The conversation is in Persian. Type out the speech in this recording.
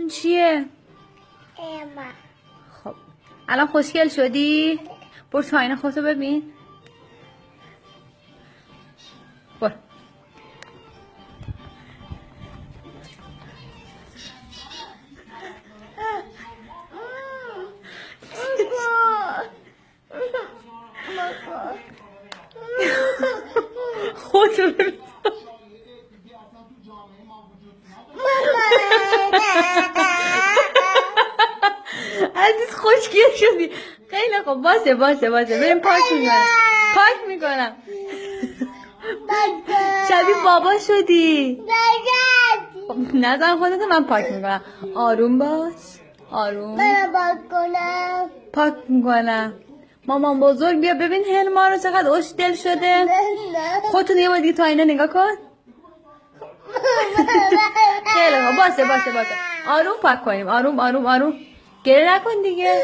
اون چیه؟ اما خب الان خوشگل شدی؟ برو تو آینه خودتو ببین. برو. خودتو ببین. عزیز خوشگل شدی. خیلی خوب باشه بریم پاک میکنم شبیه بابا شدی. خب نزن خودتو، من پاک میکنم. آروم باش. آروم. پاک میکنم. مامان بزرگ بیا ببین هلما رو چقدر خوش دل شده. خودتون یه بار دیگه تو آینه نگاه کن. خیلی خوب باشه آروم پاک کنیم. آروم گریه نکن دیگه.